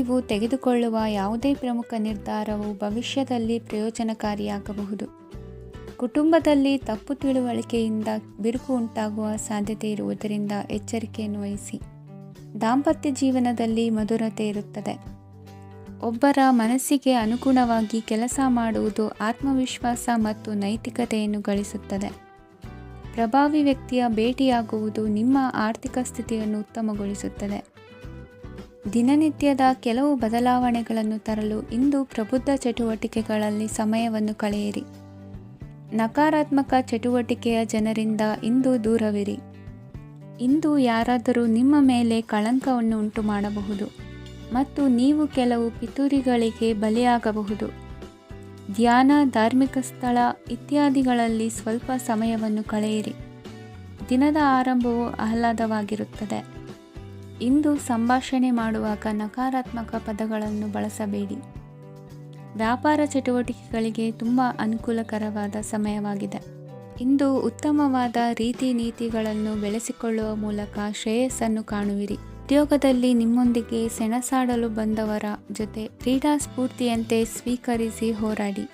ನೀವು ತೆಗೆದುಕೊಳ್ಳುವ ಯಾವುದೇ ಪ್ರಮುಖ ನಿರ್ಧಾರವು ಭವಿಷ್ಯದಲ್ಲಿ ಪ್ರಯೋಜನಕಾರಿಯಾಗಬಹುದು. ಕುಟುಂಬದಲ್ಲಿ ತಪ್ಪು ತಿಳುವಳಿಕೆಯಿಂದ ಬಿರುಕು ಉಂಟಾಗುವ ಸಾಧ್ಯತೆ ಇರುವುದರಿಂದ ಎಚ್ಚರಿಕೆಯನ್ನು ವಹಿಸಿ. ದಾಂಪತ್ಯ ಜೀವನದಲ್ಲಿ ಮಧುರತೆ ಇರುತ್ತದೆ. ಒಬ್ಬರ ಮನಸ್ಸಿಗೆ ಅನುಗುಣವಾಗಿ ಕೆಲಸ ಮಾಡುವುದು ಆತ್ಮವಿಶ್ವಾಸ ಮತ್ತು ನೈತಿಕತೆಯನ್ನು ಗಳಿಸುತ್ತದೆ. ಪ್ರಭಾವಿ ವ್ಯಕ್ತಿಯ ಭೇಟಿಯಾಗುವುದು ನಿಮ್ಮ ಆರ್ಥಿಕ ಸ್ಥಿತಿಯನ್ನು ಉತ್ತಮಗೊಳಿಸುತ್ತದೆ. ದಿನನಿತ್ಯದ ಕೆಲವು ಬದಲಾವಣೆಗಳನ್ನು ತರಲು ಇಂದು ಪ್ರಬುದ್ಧ ಚಟುವಟಿಕೆಗಳಲ್ಲಿ ಸಮಯವನ್ನು ಕಳೆಯಿರಿ. ನಕಾರಾತ್ಮಕ ಚಟುವಟಿಕೆಯ ಜನರಿಂದ ಇಂದು ದೂರವಿರಿ. ಇಂದು ಯಾರಾದರೂ ನಿಮ್ಮ ಮೇಲೆ ಕಳಂಕವನ್ನು ಉಂಟು ಮಾಡಬಹುದು ಮತ್ತು ನೀವು ಕೆಲವು ಪಿತೂರಿಗಳಿಗೆ ಬಲಿಯಾಗಬಹುದು. ಧ್ಯಾನ, ಧಾರ್ಮಿಕ ಸ್ಥಳ ಇತ್ಯಾದಿಗಳಲ್ಲಿ ಸ್ವಲ್ಪ ಸಮಯವನ್ನು ಕಳೆಯಿರಿ. ದಿನದ ಆರಂಭವು ಆಹ್ಲಾದವಾಗಿರುತ್ತದೆ. ಇಂದು ಸಂಭಾಷಣೆ ಮಾಡುವಾಗ ನಕಾರಾತ್ಮಕ ಪದಗಳನ್ನು ಬಳಸಬೇಡಿ. ವ್ಯಾಪಾರ ಚಟುವಟಿಕೆಗಳಿಗೆ ತುಂಬ ಅನುಕೂಲಕರವಾದ ಸಮಯವಾಗಿದೆ. ಇಂದು ಉತ್ತಮವಾದ ರೀತಿ ನೀತಿಗಳನ್ನು ಬೆಳೆಸಿಕೊಳ್ಳುವ ಮೂಲಕ ಶ್ರೇಯಸ್ಸನ್ನು ಕಾಣುವಿರಿ. ಉದ್ಯೋಗದಲ್ಲಿ ನಿಮ್ಮೊಂದಿಗೆ ಸೆಣಸಾಡಲು ಬಂದವರ ಜೊತೆ ಕ್ರೀಡಾ ಸ್ಫೂರ್ತಿಯಂತೆ ಸ್ವೀಕರಿಸಿ ಹೋರಾಡಿ.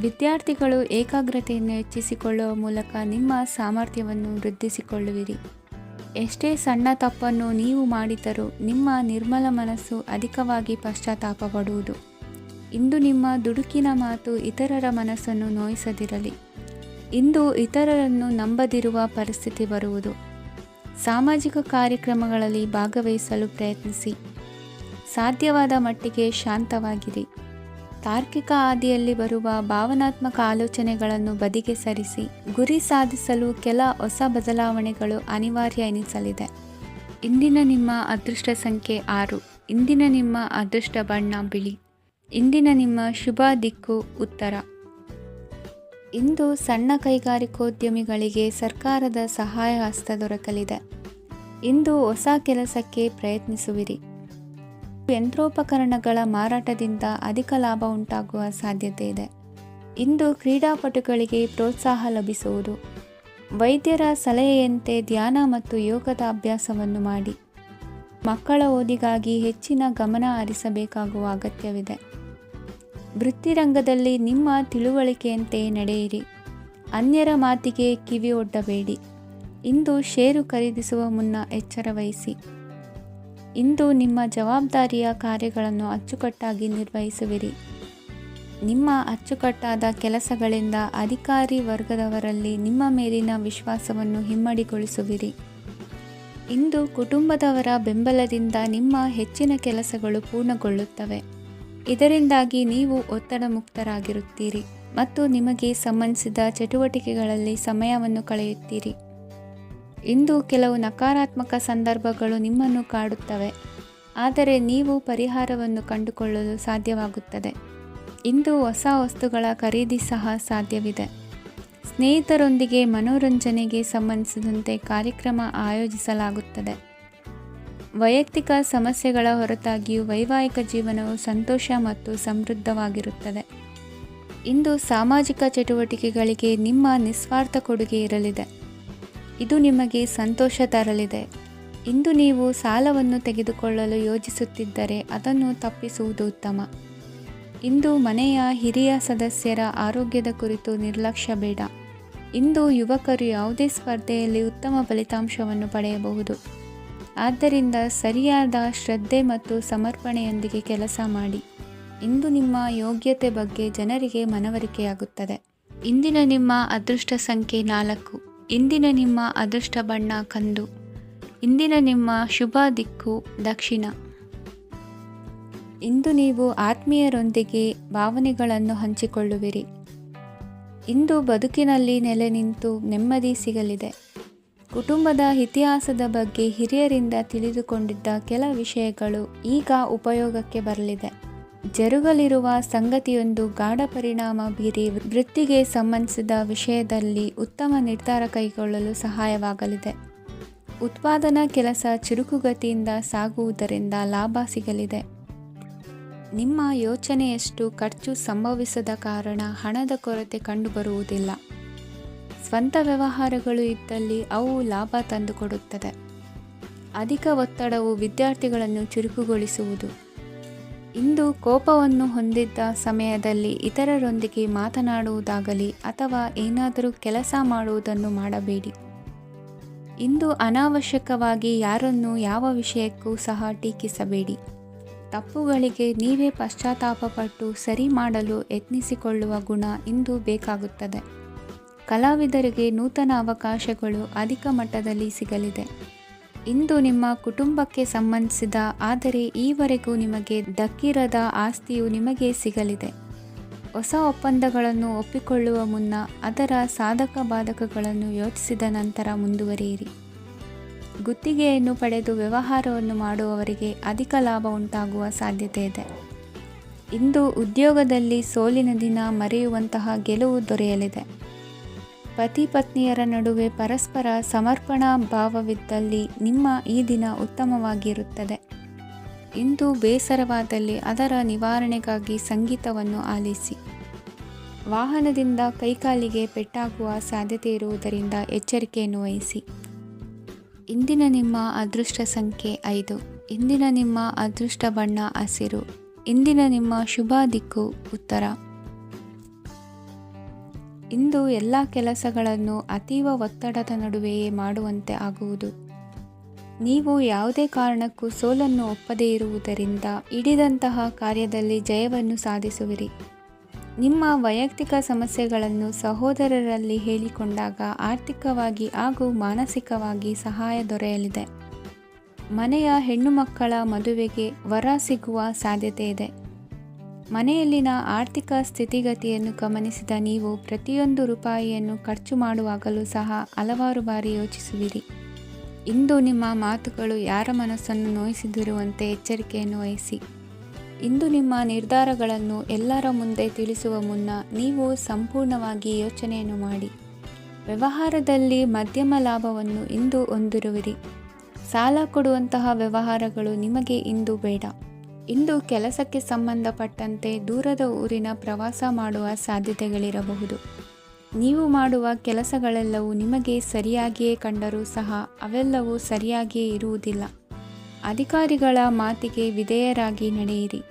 ವಿದ್ಯಾರ್ಥಿಗಳು ಏಕಾಗ್ರತೆಯನ್ನು ಹೆಚ್ಚಿಸಿಕೊಳ್ಳುವ ಮೂಲಕ ನಿಮ್ಮ ಸಾಮರ್ಥ್ಯವನ್ನು ವೃದ್ಧಿಸಿಕೊಳ್ಳುವಿರಿ. ಎಷ್ಟೇ ಸಣ್ಣ ತಪ್ಪನ್ನು ನೀವು ಮಾಡಿದರೂ ನಿಮ್ಮ ನಿರ್ಮಲ ಮನಸ್ಸು ಅಧಿಕವಾಗಿ ಪಶ್ಚಾತ್ತಾಪ ಪಡುವುದು. ಇಂದು ನಿಮ್ಮ ದುಡುಕಿನ ಮಾತು ಇತರರ ಮನಸ್ಸನ್ನು ನೋಯಿಸದಿರಲಿ. ಇಂದು ಇತರರನ್ನು ನಂಬದಿರುವ ಪರಿಸ್ಥಿತಿ ಬರುವುದು. ಸಾಮಾಜಿಕ ಕಾರ್ಯಕ್ರಮಗಳಲ್ಲಿ ಭಾಗವಹಿಸಲು ಪ್ರಯತ್ನಿಸಿ. ಸಾಧ್ಯವಾದ ಮಟ್ಟಿಗೆ ಶಾಂತವಾಗಿರಿ. ತಾರ್ಕಿಕ ಹಾದಿಯಲ್ಲಿ ಬರುವ ಭಾವನಾತ್ಮಕ ಆಲೋಚನೆಗಳನ್ನು ಬದಿಗೆ ಸರಿಸಿ. ಗುರಿ ಸಾಧಿಸಲು ಕೆಲ ಹೊಸ ಬದಲಾವಣೆಗಳು ಅನಿವಾರ್ಯ ಎನಿಸಲಿದೆ. ಇಂದಿನ ನಿಮ್ಮ ಅದೃಷ್ಟ ಸಂಖ್ಯೆ 6. ಇಂದಿನ ನಿಮ್ಮ ಅದೃಷ್ಟ ಬಣ್ಣ ಬಿಳಿ. ಇಂದಿನ ನಿಮ್ಮ ಶುಭ ದಿಕ್ಕು ಉತ್ತರ. ಇಂದು ಸಣ್ಣ ಕೈಗಾರಿಕೋದ್ಯಮಿಗಳಿಗೆ ಸರ್ಕಾರದ ಸಹಾಯ ಹಸ್ತ ದೊರಕಲಿದೆ. ಇಂದು ಹೊಸ ಕೆಲಸಕ್ಕೆ ಪ್ರಯತ್ನಿಸುವಿರಿ. ಯಂತ್ರೋಪಕರಣಗಳ ಮಾರಾಟದಿಂದ ಅಧಿಕ ಲಾಭ ಉಂಟಾಗುವ ಸಾಧ್ಯತೆ ಇದೆ. ಇಂದು ಕ್ರೀಡಾಪಟುಗಳಿಗೆ ಪ್ರೋತ್ಸಾಹ ಲಭಿಸುವುದು. ವೈದ್ಯರ ಸಲಹೆಯಂತೆ ಧ್ಯಾನ ಮತ್ತು ಯೋಗದ ಅಭ್ಯಾಸವನ್ನು ಮಾಡಿ. ಮಕ್ಕಳ ಓದಿಗಾಗಿ ಹೆಚ್ಚಿನ ಗಮನ ಹರಿಸಬೇಕಾಗುವ ಅಗತ್ಯವಿದೆ. ವೃತ್ತಿರಂಗದಲ್ಲಿ ನಿಮ್ಮ ತಿಳುವಳಿಕೆಯಂತೆ ನಡೆಯಿರಿ. ಅನ್ಯರ ಮಾತಿಗೆ ಕಿವಿ ಒಡ್ಡಬೇಡಿ. ಇಂದು ಷೇರು ಖರೀದಿಸುವ ಮುನ್ನ ಎಚ್ಚರ ವಹಿಸಿ. ಇಂದು ನಿಮ್ಮ ಜವಾಬ್ದಾರಿಯ ಕಾರ್ಯಗಳನ್ನು ಅಚ್ಚುಕಟ್ಟಾಗಿ ನಿರ್ವಹಿಸುವಿರಿ. ನಿಮ್ಮ ಅಚ್ಚುಕಟ್ಟಾದ ಕೆಲಸಗಳಿಂದ ಅಧಿಕಾರಿ ವರ್ಗದವರಲ್ಲಿ ನಿಮ್ಮ ಮೇಲಿನ ವಿಶ್ವಾಸವನ್ನು ಇಮ್ಮಡಿಗೊಳಿಸುವಿರಿ. ಇಂದು ಕುಟುಂಬದವರ ಬೆಂಬಲದಿಂದ ನಿಮ್ಮ ಹೆಚ್ಚಿನ ಕೆಲಸಗಳು ಪೂರ್ಣಗೊಳ್ಳುತ್ತವೆ. ಇದರಿಂದಾಗಿ ನೀವು ಒತ್ತಡ ಮುಕ್ತರಾಗಿರುತ್ತೀರಿ ಮತ್ತು ನಿಮಗೆ ಸಂಬಂಧಿಸಿದ ಚಟುವಟಿಕೆಗಳಲ್ಲಿ ಸಮಯವನ್ನು ಕಳೆಯುತ್ತೀರಿ. ಇಂದು ಕೆಲವು ನಕಾರಾತ್ಮಕ ಸಂದರ್ಭಗಳು ನಿಮ್ಮನ್ನು ಕಾಡುತ್ತವೆ, ಆದರೆ ನೀವು ಪರಿಹಾರವನ್ನು ಕಂಡುಕೊಳ್ಳಲು ಸಾಧ್ಯವಾಗುತ್ತದೆ. ಇಂದು ಹೊಸ ವಸ್ತುಗಳ ಖರೀದಿ ಸಹ ಸಾಧ್ಯವಿದೆ. ಸ್ನೇಹಿತರೊಂದಿಗೆ ಮನೋರಂಜನೆಗೆ ಸಂಬಂಧಿಸಿದಂತೆ ಕಾರ್ಯಕ್ರಮ ಆಯೋಜಿಸಲಾಗುತ್ತದೆ. ವೈಯಕ್ತಿಕ ಸಮಸ್ಯೆಗಳ ಹೊರತಾಗಿಯೂ ವೈವಾಹಿಕ ಜೀವನವು ಸಂತೋಷ ಮತ್ತು ಸಮೃದ್ಧವಾಗಿರುತ್ತದೆ. ಇಂದು ಸಾಮಾಜಿಕ ಚಟುವಟಿಕೆಗಳಿಗೆ ನಿಮ್ಮ ನಿಸ್ವಾರ್ಥ ಕೊಡುಗೆ ಇರಲಿದೆ. ಇದು ನಿಮಗೆ ಸಂತೋಷ ತರಲಿದೆ. ಇಂದು ನೀವು ಸಾಲವನ್ನು ತೆಗೆದುಕೊಳ್ಳಲು ಯೋಜಿಸುತ್ತಿದ್ದರೆ ಅದನ್ನು ತಪ್ಪಿಸುವುದು ಉತ್ತಮ. ಇಂದು ಮನೆಯ ಹಿರಿಯ ಸದಸ್ಯರ ಆರೋಗ್ಯದ ಕುರಿತು ನಿರ್ಲಕ್ಷ್ಯ ಬೇಡ. ಇಂದು ಯುವಕರು ಯಾವುದೇ ಸ್ಪರ್ಧೆಯಲ್ಲಿ ಉತ್ತಮ ಫಲಿತಾಂಶವನ್ನು ಪಡೆಯಬಹುದು. ಆದ್ದರಿಂದ ಸರಿಯಾದ ಶ್ರದ್ಧೆ ಮತ್ತು ಸಮರ್ಪಣೆಯೊಂದಿಗೆ ಕೆಲಸ ಮಾಡಿ. ಇಂದು ನಿಮ್ಮ ಯೋಗ್ಯತೆ ಬಗ್ಗೆ ಜನರಿಗೆ ಮನವರಿಕೆಯಾಗುತ್ತದೆ. ಇಂದಿನ ನಿಮ್ಮ ಅದೃಷ್ಟ ಸಂಖ್ಯೆ 4. ಇಂದಿನ ನಿಮ್ಮ ಅದೃಷ್ಟ ಬಣ್ಣ ಕಂದು. ಇಂದಿನ ನಿಮ್ಮ ಶುಭ ದಿಕ್ಕು ದಕ್ಷಿಣ. ಇಂದು ನೀವು ಆತ್ಮೀಯರೊಂದಿಗೆ ಭಾವನೆಗಳನ್ನು ಹಂಚಿಕೊಳ್ಳುವಿರಿ. ಇಂದು ಬದುಕಿನಲ್ಲಿ ನೆಲೆ ನಿಂತು ನೆಮ್ಮದಿ ಸಿಗಲಿದೆ. ಕುಟುಂಬದ ಇತಿಹಾಸದ ಬಗ್ಗೆ ಹಿರಿಯರಿಂದ ತಿಳಿದುಕೊಂಡಿದ್ದ ಕೆಲ ವಿಷಯಗಳು ಈಗ ಉಪಯೋಗಕ್ಕೆ ಬರಲಿದೆ. ಜರುಗಲಿರುವ ಸಂಗತಿಯೊಂದು ಗಾಢ ಪರಿಣಾಮ ಬೀರಿ ವೃತ್ತಿಗೆ ಸಂಬಂಧಿಸಿದ ವಿಷಯದಲ್ಲಿ ಉತ್ತಮ ನಿರ್ಧಾರ ಕೈಗೊಳ್ಳಲು ಸಹಾಯವಾಗಲಿದೆ. ಉತ್ಪಾದನಾ ಕೆಲಸ ಚುರುಕುಗತಿಯಿಂದ ಸಾಗುವುದರಿಂದ ಲಾಭ ಸಿಗಲಿದೆ. ನಿಮ್ಮ ಯೋಚನೆಯಷ್ಟು ಖರ್ಚು ಸಂಭವಿಸದ ಕಾರಣ ಹಣದ ಕೊರತೆ ಕಂಡುಬರುವುದಿಲ್ಲ. ಸ್ವಂತ ವ್ಯವಹಾರಗಳು ಇದ್ದಲ್ಲಿ ಅವು ಲಾಭ ತಂದುಕೊಡುತ್ತದೆ. ಅಧಿಕ ಒತ್ತಡವು ವಿದ್ಯಾರ್ಥಿಗಳನ್ನು ಚುರುಕುಗೊಳಿಸುವುದು. ಇಂದು ಕೋಪವನ್ನು ಹೊಂದಿದ್ದ ಸಮಯದಲ್ಲಿ ಇತರರೊಂದಿಗೆ ಮಾತನಾಡುವುದಾಗಲಿ ಅಥವಾ ಏನಾದರೂ ಕೆಲಸ ಮಾಡುವುದನ್ನು ಮಾಡಬೇಡಿ. ಇಂದು ಅನಾವಶ್ಯಕವಾಗಿ ಯಾರನ್ನು ಯಾವ ವಿಷಯಕ್ಕೂ ಸಹ ಟೀಕಿಸಬೇಡಿ. ತಪ್ಪುಗಳಿಗೆ ನೀವೇ ಪಶ್ಚಾತ್ತಾಪಪಟ್ಟು ಸರಿ ಮಾಡಲು ಯತ್ನಿಸಿಕೊಳ್ಳುವ ಗುಣ ಇಂದು ಬೇಕಾಗುತ್ತದೆ. ಕಲಾವಿದರಿಗೆ ನೂತನ ಅವಕಾಶಗಳು ಅಧಿಕ ಮಟ್ಟದಲ್ಲಿ ಸಿಗಲಿದೆ. ಇಂದು ನಿಮ್ಮ ಕುಟುಂಬಕ್ಕೆ ಸಂಬಂಧಿಸಿದ ಆದರೆ ಈವರೆಗೂ ನಿಮಗೆ ದಕ್ಕಿರದ ಆಸ್ತಿಯು ನಿಮಗೆ ಸಿಗಲಿದೆ. ಹೊಸ ಒಪ್ಪಂದಗಳನ್ನು ಒಪ್ಪಿಕೊಳ್ಳುವ ಮುನ್ನ ಅದರ ಸಾಧಕ ಬಾಧಕಗಳನ್ನು ಯೋಚಿಸಿದ ನಂತರ ಮುಂದುವರಿಯಿರಿ. ಗುತ್ತಿಗೆಯನ್ನು ಪಡೆದು ವ್ಯವಹಾರವನ್ನು ಮಾಡುವವರಿಗೆ ಅಧಿಕ ಲಾಭ ಉಂಟಾಗುವ ಸಾಧ್ಯತೆ ಇದೆ. ಇಂದು ಉದ್ಯೋಗದಲ್ಲಿ ಸೋಲಿನ ದಿನ ಮರೆಯುವಂತಹ ಗೆಲುವು ದೊರೆಯಲಿದೆ. ಪತಿ ಪತ್ನಿಯರ ನಡುವೆ ಪರಸ್ಪರ ಸಮರ್ಪಣಾ ಭಾವವಿದ್ದಲ್ಲಿ ನಿಮ್ಮ ಈ ದಿನ ಉತ್ತಮವಾಗಿರುತ್ತದೆ. ಇಂದು ಬೇಸರವಾದಲ್ಲಿ ಅದರ ನಿವಾರಣೆಗಾಗಿ ಸಂಗೀತವನ್ನು ಆಲಿಸಿ. ವಾಹನದಿಂದ ಕೈಕಾಲಿಗೆ ಪೆಟ್ಟಾಗುವ ಸಾಧ್ಯತೆ ಇರುವುದರಿಂದ ಎಚ್ಚರಿಕೆಯನ್ನು ವಹಿಸಿ. ಇಂದಿನ ನಿಮ್ಮ ಅದೃಷ್ಟ ಸಂಖ್ಯೆ 5. ಇಂದಿನ ನಿಮ್ಮ ಅದೃಷ್ಟ ಬಣ್ಣ ಹಸಿರು. ಇಂದಿನ ನಿಮ್ಮ ಶುಭ ದಿಕ್ಕು ಉತ್ತರ. ಇಂದು ಎಲ್ಲ ಕೆಲಸಗಳನ್ನು ಅತೀವ ಒತ್ತಡದ ನಡುವೆಯೇ ಮಾಡುವಂತೆ ಆಗುವುದು. ನೀವು ಯಾವುದೇ ಕಾರಣಕ್ಕೂ ಸೋಲನ್ನು ಒಪ್ಪದೇ ಇರುವುದರಿಂದ ಹಿಡಿದಂತಹ ಕಾರ್ಯದಲ್ಲಿ ಜಯವನ್ನು ಸಾಧಿಸುವಿರಿ. ನಿಮ್ಮ ವೈಯಕ್ತಿಕ ಸಮಸ್ಯೆಗಳನ್ನು ಸಹೋದರರಲ್ಲಿ ಹೇಳಿಕೊಂಡಾಗ ಆರ್ಥಿಕವಾಗಿ ಹಾಗೂ ಮಾನಸಿಕವಾಗಿ ಸಹಾಯ ದೊರೆಯಲಿದೆ. ಮನೆಯ ಹೆಣ್ಣು ಮಕ್ಕಳ ಮದುವೆಗೆ ವರ ಸಿಗುವ ಸಾಧ್ಯತೆ ಇದೆ. ಮನೆಯಲ್ಲಿನ ಆರ್ಥಿಕ ಸ್ಥಿತಿಗತಿಯನ್ನು ಗಮನಿಸಿದ ನೀವು ಪ್ರತಿಯೊಂದು ರೂಪಾಯಿಯನ್ನು ಖರ್ಚು ಮಾಡುವಾಗಲೂ ಸಹ ಹಲವಾರು ಬಾರಿ ಯೋಚಿಸುವಿರಿ. ಇಂದು ನಿಮ್ಮ ಮಾತುಗಳು ಯಾರ ಮನಸ್ಸನ್ನು ನೋಯಿಸಿದಿರುವಂತೆ ಎಚ್ಚರಿಕೆಯನ್ನು ವಹಿಸಿ. ಇಂದು ನಿಮ್ಮ ನಿರ್ಧಾರಗಳನ್ನು ಎಲ್ಲರ ಮುಂದೆ ತಿಳಿಸುವ ಮುನ್ನ ನೀವು ಸಂಪೂರ್ಣವಾಗಿ ಯೋಚನೆಯನ್ನು ಮಾಡಿ. ವ್ಯವಹಾರದಲ್ಲಿ ಮಧ್ಯಮ ಲಾಭವನ್ನು ಇಂದು ಹೊಂದಿರುವಿರಿ. ಸಾಲ ಕೊಡುವಂತಹ ವ್ಯವಹಾರಗಳು ನಿಮಗೆ ಇಂದು ಬೇಡ. ಇಂದು ಕೆಲಸಕ್ಕೆ ಸಂಬಂಧಪಟ್ಟಂತೆ ದೂರದ ಊರಿನ ಪ್ರವಾಸ ಮಾಡುವ ಸಾಧ್ಯತೆಗಳಿರಬಹುದು. ನೀವು ಮಾಡುವ ಕೆಲಸಗಳೆಲ್ಲವೂ ನಿಮಗೆ ಸರಿಯಾಗಿಯೇ ಕಂಡರೂ ಸಹ ಅವೆಲ್ಲವೂ ಸರಿಯಾಗಿಯೇ ಇರುವುದಿಲ್ಲ. ಅಧಿಕಾರಿಗಳ ಮಾತಿಗೆ ವಿಧೇಯರಾಗಿ ನಡೆಯಿರಿ.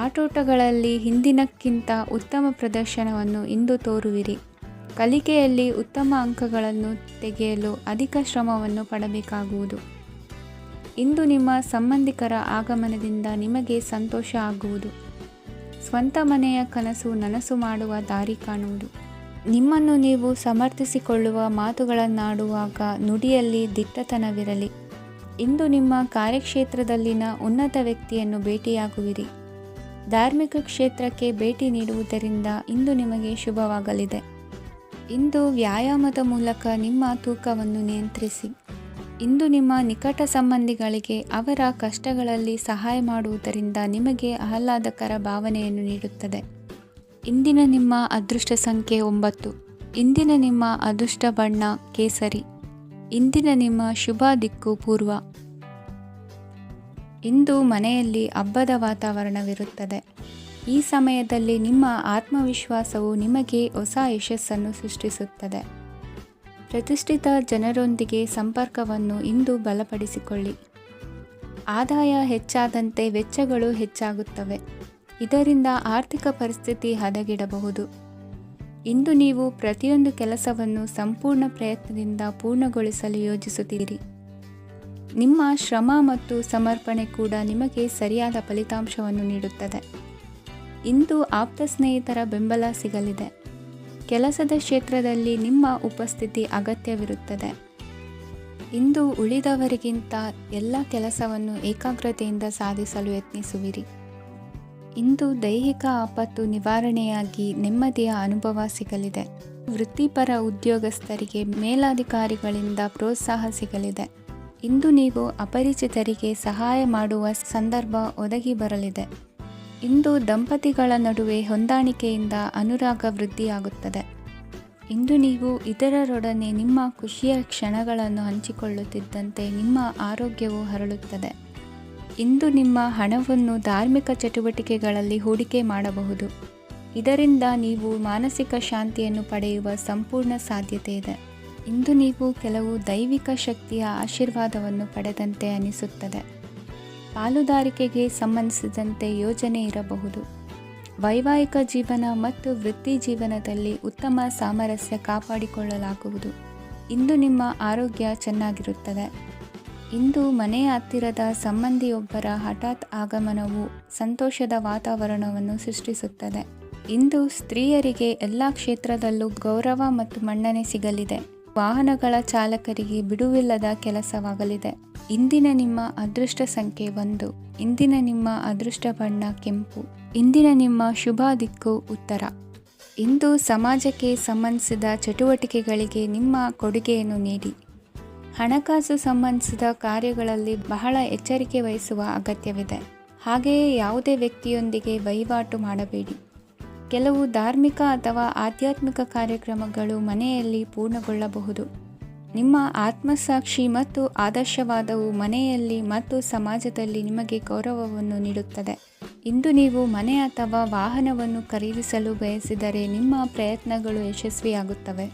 ಆಟೋಟಗಳಲ್ಲಿ ಹಿಂದಿನಕ್ಕಿಂತ ಉತ್ತಮ ಪ್ರದರ್ಶನವನ್ನು ಇಂದು ತೋರುವಿರಿ. ಕಲಿಕೆಯಲ್ಲಿ ಉತ್ತಮ ಅಂಕಗಳನ್ನು ತೆಗೆಯಲು ಅಧಿಕ ಶ್ರಮವನ್ನು ಪಡಬೇಕಾಗುವುದು. ಇಂದು ನಿಮ್ಮ ಸಂಬಂಧಿಕರ ಆಗಮನದಿಂದ ನಿಮಗೆ ಸಂತೋಷ ಆಗುವುದು. ಸ್ವಂತ ಮನೆಯ ಕನಸು ನನಸು ಮಾಡುವ ದಾರಿ ಕಾಣುವುದು. ನಿಮ್ಮನ್ನು ನೀವು ಸಮರ್ಥಿಸಿಕೊಳ್ಳುವ ಮಾತುಗಳನ್ನಾಡುವಾಗ ನುಡಿಯಲ್ಲಿ ದಿಟ್ಟತನವಿರಲಿ. ಇಂದು ನಿಮ್ಮ ಕಾರ್ಯಕ್ಷೇತ್ರದಲ್ಲಿನ ಉನ್ನತ ವ್ಯಕ್ತಿಯನ್ನು ಭೇಟಿಯಾಗುವಿರಿ. ಧಾರ್ಮಿಕ ಕ್ಷೇತ್ರಕ್ಕೆ ಭೇಟಿ ನೀಡುವುದರಿಂದ ಇಂದು ನಿಮಗೆ ಶುಭವಾಗಲಿದೆ. ಇಂದು ವ್ಯಾಯಾಮದ ಮೂಲಕ ನಿಮ್ಮ ತೂಕವನ್ನು ನಿಯಂತ್ರಿಸಿ. ಇಂದು ನಿಮ್ಮ ನಿಕಟ ಸಂಬಂಧಿಗಳಿಗೆ ಅವರ ಕಷ್ಟಗಳಲ್ಲಿ ಸಹಾಯ ಮಾಡುವುದರಿಂದ ನಿಮಗೆ ಆಹ್ಲಾದಕರ ಭಾವನೆಯನ್ನು ನೀಡುತ್ತದೆ. ಇಂದಿನ ನಿಮ್ಮ ಅದೃಷ್ಟ ಸಂಖ್ಯೆ 9. ಇಂದಿನ ನಿಮ್ಮ ಅದೃಷ್ಟ ಬಣ್ಣ ಕೇಸರಿ. ಇಂದಿನ ನಿಮ್ಮ ಶುಭ ದಿಕ್ಕು ಪೂರ್ವ. ಇಂದು ಮನೆಯಲ್ಲಿ ಹಬ್ಬದ ವಾತಾವರಣವಿರುತ್ತದೆ. ಈ ಸಮಯದಲ್ಲಿ ನಿಮ್ಮ ಆತ್ಮವಿಶ್ವಾಸವು ನಿಮಗೆ ಹೊಸ ಯಶಸ್ಸನ್ನು ಸೃಷ್ಟಿಸುತ್ತದೆ. ಪ್ರತಿಷ್ಠಿತ ಜನರೊಂದಿಗೆ ಸಂಪರ್ಕವನ್ನು ಇಂದು ಬಲಪಡಿಸಿಕೊಳ್ಳಿ. ಆದಾಯ ಹೆಚ್ಚಾದಂತೆ ವೆಚ್ಚಗಳು ಹೆಚ್ಚಾಗುತ್ತವೆ. ಇದರಿಂದ ಆರ್ಥಿಕ ಪರಿಸ್ಥಿತಿ ಹದಗೆಡಬಹುದು. ಇಂದು ನೀವು ಪ್ರತಿಯೊಂದು ಕೆಲಸವನ್ನು ಸಂಪೂರ್ಣ ಪ್ರಯತ್ನದಿಂದ ಪೂರ್ಣಗೊಳಿಸಲು ಯೋಜಿಸುತ್ತೀರಿ. ನಿಮ್ಮ ಶ್ರಮ ಮತ್ತು ಸಮರ್ಪಣೆ ಕೂಡ ನಿಮಗೆ ಸರಿಯಾದ ಫಲಿತಾಂಶವನ್ನು ನೀಡುತ್ತದೆ. ಇಂದು ಆಪ್ತ ಸ್ನೇಹಿತರ ಬೆಂಬಲ ಸಿಗಲಿದೆ. ಕೆಲಸದ ಕ್ಷೇತ್ರದಲ್ಲಿ ನಿಮ್ಮ ಉಪಸ್ಥಿತಿ ಅಗತ್ಯವಿರುತ್ತದೆ. ಇಂದು ಉಳಿದವರಿಗಿಂತ ಎಲ್ಲ ಕೆಲಸವನ್ನು ಏಕಾಗ್ರತೆಯಿಂದ ಸಾಧಿಸಲು ಯತ್ನಿಸುವಿರಿ. ಇಂದು ದೈಹಿಕ ಆಪತ್ತು ನಿವಾರಣೆಯಾಗಿ ನೆಮ್ಮದಿಯ ಅನುಭವ ಸಿಗಲಿದೆ. ವೃತ್ತಿಪರ ಉದ್ಯೋಗಸ್ಥರಿಗೆ ಮೇಲಾಧಿಕಾರಿಗಳಿಂದ ಪ್ರೋತ್ಸಾಹ ಸಿಗಲಿದೆ. ಇಂದು ನೀವು ಅಪರಿಚಿತರಿಗೆ ಸಹಾಯ ಮಾಡುವ ಸಂದರ್ಭ ಒದಗಿ ಬರಲಿದೆ. ಇಂದು ದಂಪತಿಗಳ ನಡುವೆ ಹೊಂದಾಣಿಕೆಯಿಂದ ಅನುರಾಗ ವೃದ್ಧಿಯಾಗುತ್ತದೆ. ಇಂದು ನೀವು ಇತರರೊಡನೆ ನಿಮ್ಮ ಖುಷಿಯ ಕ್ಷಣಗಳನ್ನು ಹಂಚಿಕೊಳ್ಳುತ್ತಿದ್ದಂತೆ ನಿಮ್ಮ ಆರೋಗ್ಯವು ಹರಳುತ್ತದೆ. ಇಂದು ನಿಮ್ಮ ಹಣವನ್ನು ಧಾರ್ಮಿಕ ಚಟುವಟಿಕೆಗಳಲ್ಲಿ ಹೂಡಿಕೆ ಮಾಡಬಹುದು. ಇದರಿಂದ ನೀವು ಮಾನಸಿಕ ಶಾಂತಿಯನ್ನು ಪಡೆಯುವ ಸಂಪೂರ್ಣ ಸಾಧ್ಯತೆ ಇದೆ. ಇಂದು ನೀವು ಕೆಲವು ದೈವಿಕ ಶಕ್ತಿಯ ಆಶೀರ್ವಾದವನ್ನು ಪಡೆದಂತೆ ಅನಿಸುತ್ತದೆ. ಪಾಲುದಾರಿಕೆಗೆ ಸಂಬಂಧಿಸಿದಂತೆ ಯೋಜನೆ ಇರಬಹುದು. ವೈವಾಹಿಕ ಜೀವನ ಮತ್ತು ವೃತ್ತಿ ಜೀವನದಲ್ಲಿ ಉತ್ತಮ ಸಾಮರಸ್ಯ ಕಾಪಾಡಿಕೊಳ್ಳಲಾಗುವುದು. ಇಂದು ನಿಮ್ಮ ಆರೋಗ್ಯ ಚೆನ್ನಾಗಿರುತ್ತದೆ. ಇಂದು ಮನೆಯ ಹತ್ತಿರದ ಸಂಬಂಧಿಯೊಬ್ಬರ ಹಠಾತ್ ಆಗಮನವು ಸಂತೋಷದ ವಾತಾವರಣವನ್ನು ಸೃಷ್ಟಿಸುತ್ತದೆ. ಇಂದು ಸ್ತ್ರೀಯರಿಗೆ ಎಲ್ಲ ಕ್ಷೇತ್ರದಲ್ಲೂ ಗೌರವ ಮತ್ತು ಮನ್ನಣೆ ಸಿಗಲಿದೆ. ವಾಹನಗಳ ಚಾಲಕರಿಗೆ ಬಿಡುವಿಲ್ಲದ ಕೆಲಸವಾಗಲಿದೆ. ಇಂದಿನ ನಿಮ್ಮ ಅದೃಷ್ಟ ಸಂಖ್ಯೆ 1. ಇಂದಿನ ನಿಮ್ಮ ಅದೃಷ್ಟ ಬಣ್ಣ ಕೆಂಪು. ಇಂದಿನ ನಿಮ್ಮ ಶುಭ ದಿಕ್ಕು ಉತ್ತರ. ಇಂದು ಸಮಾಜಕ್ಕೆ ಸಂಬಂಧಿಸಿದ ಚಟುವಟಿಕೆಗಳಿಗೆ ನಿಮ್ಮ ಕೊಡುಗೆಯನ್ನು ನೀಡಿ. ಹಣಕಾಸು ಸಂಬಂಧಿಸಿದ ಕಾರ್ಯಗಳಲ್ಲಿ ಬಹಳ ಎಚ್ಚರಿಕೆ ವಹಿಸುವ ಅಗತ್ಯವಿದೆ. ಹಾಗೆಯೇ ಯಾವುದೇ ವ್ಯಕ್ತಿಯೊಂದಿಗೆ ವಹಿವಾಟು ಮಾಡಬೇಡಿ. ಕೆಲವು ಧಾರ್ಮಿಕ ಅಥವಾ ಆಧ್ಯಾತ್ಮಿಕ ಕಾರ್ಯಕ್ರಮಗಳು ಮನೆಯಲ್ಲಿ ಪೂರ್ಣಗೊಳ್ಳಬಹುದು. ನಿಮ್ಮ ಆತ್ಮಸಾಕ್ಷಿ ಮತ್ತು ಆದರ್ಶವಾದವು ಮನೆಯಲ್ಲಿ ಮತ್ತು ಸಮಾಜದಲ್ಲಿ ನಿಮಗೆ ಗೌರವವನ್ನು ನೀಡುತ್ತದೆ. ಇಂದು ನೀವು ಮನೆ ಅಥವಾ ವಾಹನವನ್ನು ಖರೀದಿಸಲು ಬಯಸಿದರೆ ನಿಮ್ಮ ಪ್ರಯತ್ನಗಳು ಯಶಸ್ವಿಯಾಗುತ್ತವೆ.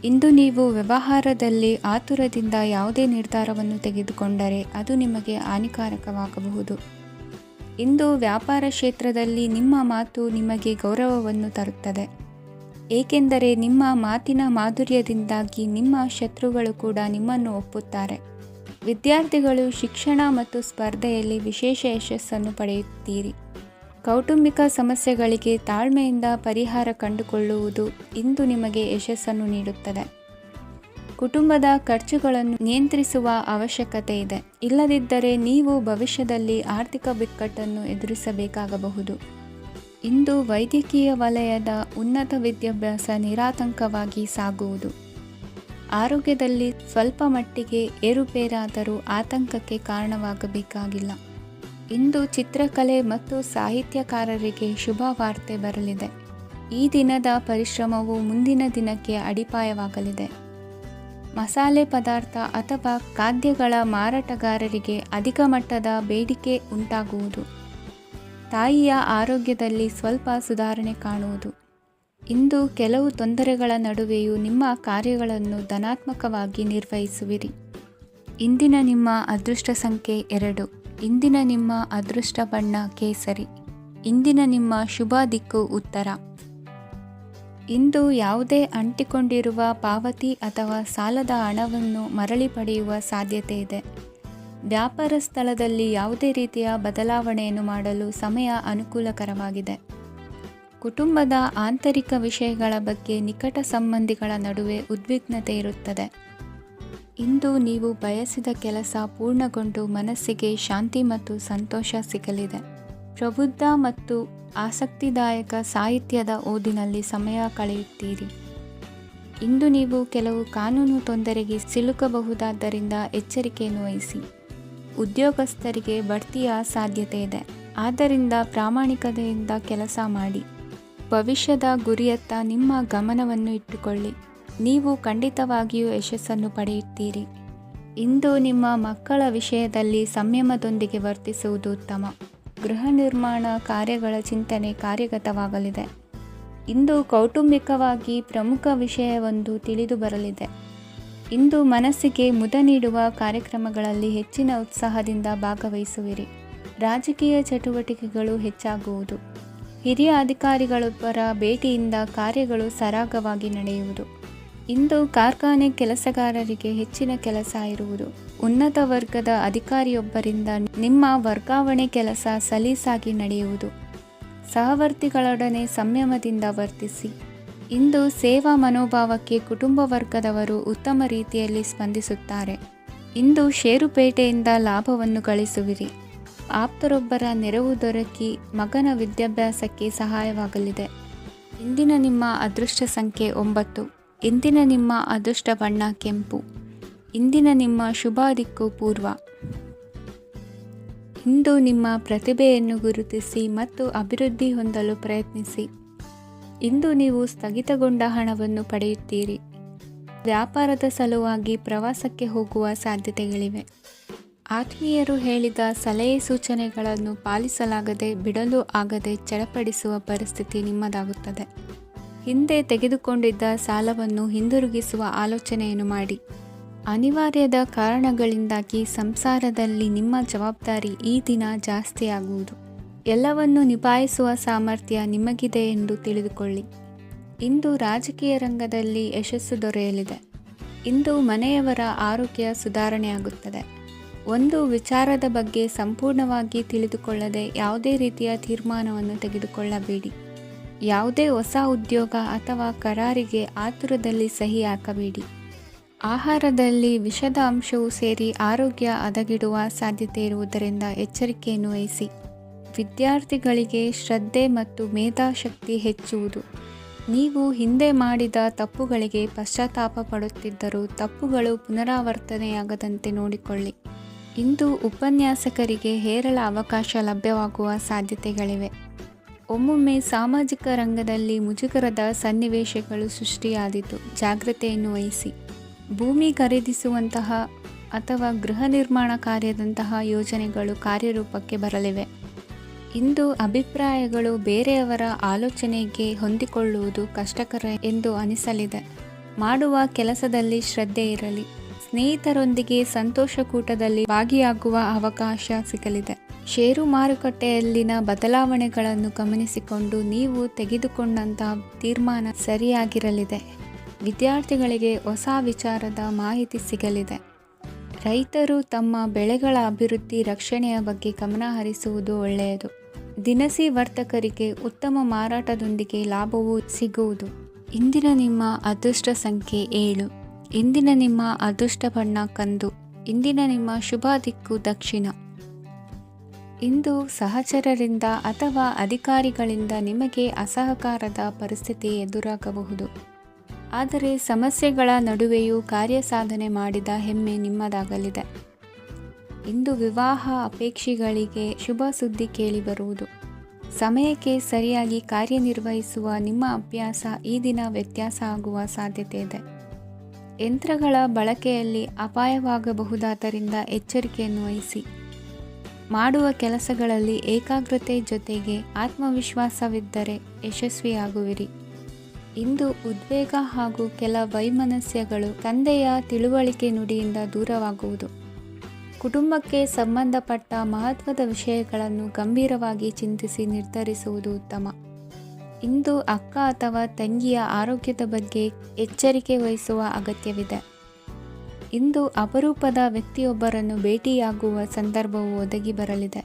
ಇಂದು ನೀವು ವ್ಯವಹಾರದಲ್ಲಿ ಆತುರದಿಂದ ಯಾವುದೇ ನಿರ್ಧಾರವನ್ನು ತೆಗೆದುಕೊಂಡರೆ ಅದು ನಿಮಗೆ ಹಾನಿಕಾರಕವಾಗಬಹುದು. ಇಂದು ವ್ಯಾಪಾರ ಕ್ಷೇತ್ರದಲ್ಲಿ ನಿಮ್ಮ ಮಾತು ನಿಮಗೆ ಗೌರವವನ್ನು ತರುತ್ತದೆ, ಏಕೆಂದರೆ ನಿಮ್ಮ ಮಾತಿನ ಮಾಧುರ್ಯದಿಂದಾಗಿ ನಿಮ್ಮ ಶತ್ರುಗಳು ಕೂಡ ನಿಮ್ಮನ್ನು ಒಪ್ಪುತ್ತಾರೆ. ವಿದ್ಯಾರ್ಥಿಗಳು ಶಿಕ್ಷಣ ಮತ್ತು ಸ್ಪರ್ಧೆಯಲ್ಲಿ ವಿಶೇಷ ಯಶಸ್ಸನ್ನು ಪಡೆಯುತ್ತೀರಿ. ಕೌಟುಂಬಿಕ ಸಮಸ್ಯೆಗಳಿಗೆ ತಾಳ್ಮೆಯಿಂದ ಪರಿಹಾರ ಕಂಡುಕೊಳ್ಳುವುದು ಇಂದು ನಿಮಗೆ ಯಶಸ್ಸನ್ನು ನೀಡುತ್ತದೆ. ಕುಟುಂಬದ ಖರ್ಚುಗಳನ್ನು ನಿಯಂತ್ರಿಸುವ ಅವಶ್ಯಕತೆ ಇದೆ. ಇಲ್ಲದಿದ್ದರೆ ನೀವು ಭವಿಷ್ಯದಲ್ಲಿ ಆರ್ಥಿಕ ಬಿಕ್ಕಟ್ಟನ್ನು ಎದುರಿಸಬೇಕಾಗಬಹುದು. ಇಂದು ವೈದ್ಯಕೀಯ ವಲಯದ ಉನ್ನತ ವಿದ್ಯಾಭ್ಯಾಸ ನಿರಾತಂಕವಾಗಿ ಸಾಗುವುದು. ಆರೋಗ್ಯದಲ್ಲಿ ಸ್ವಲ್ಪ ಮಟ್ಟಿಗೆ ಏರುಪೇರಾದರೂ ಆತಂಕಕ್ಕೆ ಕಾರಣವಾಗಬೇಕಾಗಿಲ್ಲ. ಇಂದು ಚಿತ್ರಕಲೆ ಮತ್ತು ಸಾಹಿತ್ಯಕಾರರಿಗೆ ಶುಭ ವಾರ್ತೆ ಬರಲಿದೆ. ಈ ದಿನದ ಪರಿಶ್ರಮವು ಮುಂದಿನ ದಿನಕ್ಕೆ ಅಡಿಪಾಯವಾಗಲಿದೆ. ಮಸಾಲೆ ಪದಾರ್ಥ ಅಥವಾ ಖಾದ್ಯಗಳ ಮಾರಾಟಗಾರರಿಗೆ ಅಧಿಕ ಮಟ್ಟದ ಬೇಡಿಕೆ ಉಂಟಾಗುವುದು. ತಾಯಿಯ ಆರೋಗ್ಯದಲ್ಲಿ ಸ್ವಲ್ಪ ಸುಧಾರಣೆ ಕಾಣುವುದು. ಇಂದು ಕೆಲವು ತೊಂದರೆಗಳ ನಡುವೆಯೂ ನಿಮ್ಮ ಕಾರ್ಯಗಳನ್ನು ಧನಾತ್ಮಕವಾಗಿ ನಿರ್ವಹಿಸುವಿರಿ. ಇಂದಿನ ನಿಮ್ಮ ಅದೃಷ್ಟ ಸಂಖ್ಯೆ 2. ಇಂದಿನ ನಿಮ್ಮ ಅದೃಷ್ಟ ಬಣ್ಣ ಕೇಸರಿ. ಇಂದಿನ ನಿಮ್ಮ ಶುಭ ದಿಕ್ಕು ಉತ್ತರ. ಇಂದು ಯಾವುದೇ ಅಂಟಿಕೊಂಡಿರುವ ಪಾವತಿ ಅಥವಾ ಸಾಲದ ಹಣವನ್ನು ಮರಳಿ ಪಡೆಯುವ ಸಾಧ್ಯತೆ ಇದೆ. ವ್ಯಾಪಾರ ಸ್ಥಳದಲ್ಲಿ ಯಾವುದೇ ರೀತಿಯ ಬದಲಾವಣೆಯನ್ನು ಮಾಡಲು ಸಮಯ ಅನುಕೂಲಕರವಾಗಿದೆ. ಕುಟುಂಬದ ಆಂತರಿಕ ವಿಷಯಗಳ ಬಗ್ಗೆ ನಿಕಟ ಸಂಬಂಧಿಗಳ ನಡುವೆ ಉದ್ವಿಗ್ನತೆ ಇರುತ್ತದೆ. ಇಂದು ನೀವು ಬಯಸಿದ ಕೆಲಸ ಪೂರ್ಣಗೊಂಡು ಮನಸ್ಸಿಗೆ ಶಾಂತಿ ಮತ್ತು ಸಂತೋಷ ಸಿಗಲಿದೆ. ಪ್ರಬುದ್ಧ ಮತ್ತು ಆಸಕ್ತಿದಾಯಕ ಸಾಹಿತ್ಯದ ಓದಿನಲ್ಲಿ ಸಮಯ ಕಳೆಯುತ್ತೀರಿ. ಇಂದು ನೀವು ಕೆಲವು ಕಾನೂನು ತೊಂದರೆಗೆ ಸಿಲುಕಬಹುದಾದ್ದರಿಂದ ಎಚ್ಚರಿಕೆಯನ್ನು ವಹಿಸಿ. ಉದ್ಯೋಗಸ್ಥರಿಗೆ ಬಡ್ತಿಯ ಸಾಧ್ಯತೆ ಇದೆ, ಆದ್ದರಿಂದ ಪ್ರಾಮಾಣಿಕತೆಯಿಂದ ಕೆಲಸ ಮಾಡಿ. ಭವಿಷ್ಯದ ಗುರಿಯತ್ತ ನಿಮ್ಮ ಗಮನವನ್ನು ಇಟ್ಟುಕೊಳ್ಳಿ. ನೀವು ಖಂಡಿತವಾಗಿಯೂ ಯಶಸ್ಸನ್ನು ಪಡೆಯುತ್ತೀರಿ. ಇಂದು ನಿಮ್ಮ ಮಕ್ಕಳ ವಿಷಯದಲ್ಲಿ ಸಂಯಮದೊಂದಿಗೆ ವರ್ತಿಸುವುದು ಉತ್ತಮ. ಗೃಹ ನಿರ್ಮಾಣ ಕಾರ್ಯಗಳ ಚಿಂತನೆ ಕಾರ್ಯಗತವಾಗಲಿದೆ. ಇಂದು ಕೌಟುಂಬಿಕವಾಗಿ ಪ್ರಮುಖ ವಿಷಯವೊಂದು ತಿಳಿದು ಬರಲಿದೆ. ಇಂದು ಮನಸ್ಸಿಗೆ ಮುದ ನೀಡುವ ಕಾರ್ಯಕ್ರಮಗಳಲ್ಲಿ ಹೆಚ್ಚಿನ ಉತ್ಸಾಹದಿಂದ ಭಾಗವಹಿಸುವಿರಿ. ರಾಜಕೀಯ ಚಟುವಟಿಕೆಗಳು ಹೆಚ್ಚಾಗುವುದು. ಹಿರಿಯ ಅಧಿಕಾರಿಗಳೊಬ್ಬರ ಭೇಟಿಯಿಂದ ಕಾರ್ಯಗಳು ಸರಾಗವಾಗಿ ನಡೆಯುವುದು. ಇಂದು ಕಾರ್ಖಾನೆ ಕೆಲಸಗಾರರಿಗೆ ಹೆಚ್ಚಿನ ಕೆಲಸ ಇರುವುದು. ಉನ್ನತ ವರ್ಗದ ಅಧಿಕಾರಿಯೊಬ್ಬರಿಂದ ನಿಮ್ಮ ವರ್ಗಾವಣೆ ಕೆಲಸ ಸಲೀಸಾಗಿ ನಡೆಯುವುದು. ಸಹವರ್ತಿಗಳೊಡನೆ ಸಂಯಮದಿಂದ ವರ್ತಿಸಿ. ಇಂದು ಸೇವಾ ಮನೋಭಾವಕ್ಕೆ ಕುಟುಂಬ ವರ್ಗದವರು ಉತ್ತಮ ರೀತಿಯಲ್ಲಿ ಸ್ಪಂದಿಸುತ್ತಾರೆ. ಇಂದು ಷೇರುಪೇಟೆಯಿಂದ ಲಾಭವನ್ನು ಗಳಿಸುವಿರಿ. ಆಪ್ತರೊಬ್ಬರ ನೆರವು ದೊರಕಿ ಮಗನ ವಿದ್ಯಾಭ್ಯಾಸಕ್ಕೆ ಸಹಾಯವಾಗಲಿದೆ. ಇಂದಿನ ನಿಮ್ಮ ಅದೃಷ್ಟ ಸಂಖ್ಯೆ 9. ಇಂದಿನ ನಿಮ್ಮ ಅದೃಷ್ಟ ಬಣ್ಣ ಕೆಂಪು. ಇಂದಿನ ನಿಮ್ಮ ಶುಭ ದಿಕ್ಕು ಪೂರ್ವ. ಇಂದು ನಿಮ್ಮ ಪ್ರತಿಭೆಯನ್ನು ಗುರುತಿಸಿ ಮತ್ತು ಅಭಿವೃದ್ಧಿ ಹೊಂದಲು ಪ್ರಯತ್ನಿಸಿ. ಇಂದು ನೀವು ಸ್ಥಗಿತಗೊಂಡ ಹಣವನ್ನು ಪಡೆಯುತ್ತೀರಿ. ವ್ಯಾಪಾರದ ಸಲುವಾಗಿ ಪ್ರವಾಸಕ್ಕೆ ಹೋಗುವ ಸಾಧ್ಯತೆಗಳಿವೆ. ಆತ್ಮೀಯರು ಹೇಳಿದ ಸಲಹೆ ಸೂಚನೆಗಳನ್ನು ಪಾಲಿಸಲಾಗದೆ ಬಿಡಲು ಆಗದೆ ಚಡಪಡಿಸುವ ಪರಿಸ್ಥಿತಿ ನಿಮ್ಮದಾಗುತ್ತದೆ. ಹಿಂದೆ ತೆಗೆದುಕೊಂಡಿದ್ದ ಸಾಲವನ್ನು ಹಿಂದಿರುಗಿಸುವ ಆಲೋಚನೆಯನ್ನು ಮಾಡಿ. ಅನಿವಾರ್ಯದ ಕಾರಣಗಳಿಂದಾಗಿ ಸಂಸಾರದಲ್ಲಿ ನಿಮ್ಮ ಜವಾಬ್ದಾರಿ ಈ ದಿನ ಜಾಸ್ತಿಯಾಗುವುದು. ಎಲ್ಲವನ್ನು ನಿಭಾಯಿಸುವ ಸಾಮರ್ಥ್ಯ ನಿಮಗಿದೆ ಎಂದು ತಿಳಿದುಕೊಳ್ಳಿ. ಇಂದು ರಾಜಕೀಯ ರಂಗದಲ್ಲಿ ಯಶಸ್ಸು ದೊರೆಯಲಿದೆ. ಇಂದು ಮನೆಯವರ ಆರೋಗ್ಯ ಸುಧಾರಣೆಯಾಗುತ್ತದೆ. ಒಂದು ವಿಚಾರದ ಬಗ್ಗೆ ಸಂಪೂರ್ಣವಾಗಿ ತಿಳಿದುಕೊಳ್ಳದೆ ಯಾವುದೇ ರೀತಿಯ ತೀರ್ಮಾನವನ್ನು ತೆಗೆದುಕೊಳ್ಳಬೇಡಿ. ಯಾವುದೇ ಹೊಸ ಉದ್ಯೋಗ ಅಥವಾ ಕರಾರಿಗೆ ಆತುರದಲ್ಲಿ ಸಹಿ ಹಾಕಬೇಡಿ. ಆಹಾರದಲ್ಲಿ ವಿಷದ ಅಂಶವು ಸೇರಿ ಆರೋಗ್ಯ ಹದಗೆಡುವ ಸಾಧ್ಯತೆ ಇರುವುದರಿಂದ ಎಚ್ಚರಿಕೆಯನ್ನು ವಹಿಸಿ. ವಿದ್ಯಾರ್ಥಿಗಳಿಗೆ ಶ್ರದ್ಧೆ ಮತ್ತು ಮೇಧಾಶಕ್ತಿ ಹೆಚ್ಚುವುದು. ನೀವು ಹಿಂದೆ ಮಾಡಿದ ತಪ್ಪುಗಳಿಗೆ ಪಶ್ಚಾತ್ತಾಪ ಪಡುತ್ತಿದ್ದರೂ ತಪ್ಪುಗಳು ಪುನರಾವರ್ತನೆಯಾಗದಂತೆ ನೋಡಿಕೊಳ್ಳಿ. ಇಂದು ಉಪನ್ಯಾಸಕರಿಗೆ ಹೇರಳ ಅವಕಾಶ ಲಭ್ಯವಾಗುವ ಸಾಧ್ಯತೆಗಳಿವೆ. ಒಮ್ಮೊಮ್ಮೆ ಸಾಮಾಜಿಕ ರಂಗದಲ್ಲಿ ಮುಜುಗರದ ಸನ್ನಿವೇಶಗಳು ಸೃಷ್ಟಿಯಾದೀತು. ಜಾಗ್ರತೆಯನ್ನು ವಹಿಸಿ. ಭೂಮಿ ಖರೀದಿಸುವಂತಹ ಅಥವಾ ಗೃಹ ನಿರ್ಮಾಣ ಕಾರ್ಯದಂತಹ ಯೋಜನೆಗಳು ಕಾರ್ಯರೂಪಕ್ಕೆ ಬರಲಿವೆ. ಇಂದು ಅಭಿಪ್ರಾಯಗಳು ಬೇರೆಯವರ ಆಲೋಚನೆಗೆ ಹೊಂದಿಕೊಳ್ಳುವುದು ಕಷ್ಟಕರ ಎಂದು ಅನಿಸಲಿದೆ. ಮಾಡುವ ಕೆಲಸದಲ್ಲಿ ಶ್ರದ್ಧೆ ಇರಲಿ. ಸ್ನೇಹಿತರೊಂದಿಗೆ ಸಂತೋಷಕೂಟದಲ್ಲಿ ಭಾಗಿಯಾಗುವ ಅವಕಾಶ ಸಿಗಲಿದೆ. ಷೇರು ಮಾರುಕಟ್ಟೆಯಲ್ಲಿನ ಬದಲಾವಣೆಗಳನ್ನು ಗಮನಿಸಿಕೊಂಡು ನೀವು ತೆಗೆದುಕೊಂಡಂತಹ ತೀರ್ಮಾನ ಸರಿಯಾಗಿರಲಿದೆ. ವಿದ್ಯಾರ್ಥಿಗಳಿಗೆ ಹೊಸ ವಿಚಾರದ ಮಾಹಿತಿ ಸಿಗಲಿದೆ. ರೈತರು ತಮ್ಮ ಬೆಳೆಗಳ ಅಭಿವೃದ್ಧಿ ರಕ್ಷಣೆಯ ಬಗ್ಗೆ ಗಮನ ಹರಿಸುವುದು ಒಳ್ಳೆಯದು. ದಿನಸಿ ವರ್ತಕರಿಗೆ ಉತ್ತಮ ಮಾರಾಟದೊಂದಿಗೆ ಲಾಭವೂ ಸಿಗುವುದು. ಇಂದಿನ ನಿಮ್ಮ ಅದೃಷ್ಟ ಸಂಖ್ಯೆ 7. ಇಂದಿನ ನಿಮ್ಮ ಅದೃಷ್ಟ ಬಣ್ಣ ಕಂದು. ಇಂದಿನ ನಿಮ್ಮ ಶುಭ ದಿಕ್ಕು ದಕ್ಷಿಣ. ಇಂದು ಸಹಚರರಿಂದ ಅಥವಾ ಅಧಿಕಾರಿಗಳಿಂದ ನಿಮಗೆ ಅಸಹಕಾರದ ಪರಿಸ್ಥಿತಿ ಎದುರಾಗಬಹುದು. ಆದರೆ ಸಮಸ್ಯೆಗಳ ನಡುವೆಯೂ ಕಾರ್ಯಸಾಧನೆ ಮಾಡಿದ ಹೆಮ್ಮೆ ನಿಮ್ಮದಾಗಲಿದೆ. ಇಂದು ವಿವಾಹ ಅಪೇಕ್ಷಿಗಳಿಗೆ ಶುಭ ಸುದ್ದಿ ಕೇಳಿಬರುವುದು. ಸಮಯಕ್ಕೆ ಸರಿಯಾಗಿ ಕಾರ್ಯನಿರ್ವಹಿಸುವ ನಿಮ್ಮ ಅಭ್ಯಾಸ ಈ ದಿನ ವ್ಯತ್ಯಾಸ ಆಗುವ ಸಾಧ್ಯತೆ ಇದೆ. ಯಂತ್ರಗಳ ಬಳಕೆಯಲ್ಲಿ ಅಪಾಯವಾಗಬಹುದಾದ್ದರಿಂದ ಎಚ್ಚರಿಕೆಯನ್ನು ವಹಿಸಿ. ಮಾಡುವ ಕೆಲಸಗಳಲ್ಲಿ ಏಕಾಗ್ರತೆ ಜೊತೆಗೆ ಆತ್ಮವಿಶ್ವಾಸವಿದ್ದರೆ ಯಶಸ್ವಿಯಾಗುವಿರಿ. ಇಂದು ಉದ್ವೇಗ ಹಾಗೂ ಕೆಲ ವೈಮನಸ್ಯಗಳು ತಂದೆಯ ತಿಳುವಳಿಕೆ ನುಡಿಯಿಂದ ದೂರವಾಗುವುದು. ಕುಟುಂಬಕ್ಕೆ ಸಂಬಂಧಪಟ್ಟ ಮಹತ್ವದ ವಿಷಯಗಳನ್ನು ಗಂಭೀರವಾಗಿ ಚಿಂತಿಸಿ ನಿರ್ಧರಿಸುವುದು ಉತ್ತಮ. ಇಂದು ಅಕ್ಕ ಅಥವಾ ತಂಗಿಯ ಆರೋಗ್ಯದ ಬಗ್ಗೆ ಎಚ್ಚರಿಕೆ ವಹಿಸುವ ಅಗತ್ಯವಿದೆ. ಇಂದು ಅಪರೂಪದ ವ್ಯಕ್ತಿಯೊಬ್ಬರನ್ನು ಭೇಟಿಯಾಗುವ ಸಂದರ್ಭವು ಒದಗಿ ಬರಲಿದೆ.